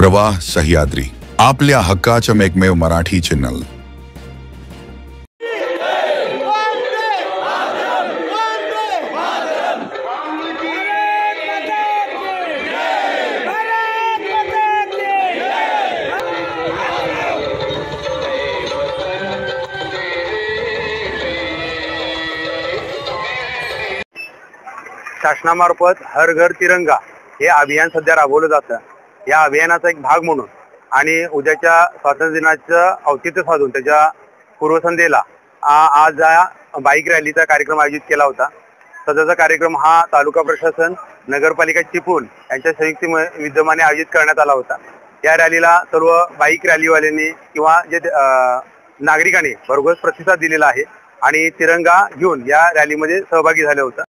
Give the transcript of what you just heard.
प्रवाह सह्याद्री, आपल्या हक्काचं एकमेव मराठी चॅनल। शासनामार्फत हर घर तिरंगा हे अभियान सध्या राबवलं जातं। या अभियानाचा एक भाग म्हणून आणि उद्याच्या स्वातंत्र्य दिनाचं औचित्य साधून त्याच्या पूर्वसंध्येला आज बाईक रॅलीचा कार्यक्रम आयोजित केला होता। सदरचा कार्यक्रम हा तालुका प्रशासन, नगरपालिका चिपळूण यांच्या संयुक्त विद्यमाने आयोजित करण्यात आला होता। या रॅलीला सर्व बाईक रॅलीवाल्यांनी किंवा जे नागरिकांनी भरघोस प्रतिसाद दिलेला आहे आणि तिरंगा घेऊन या रॅलीमध्ये सहभागी झाले होते।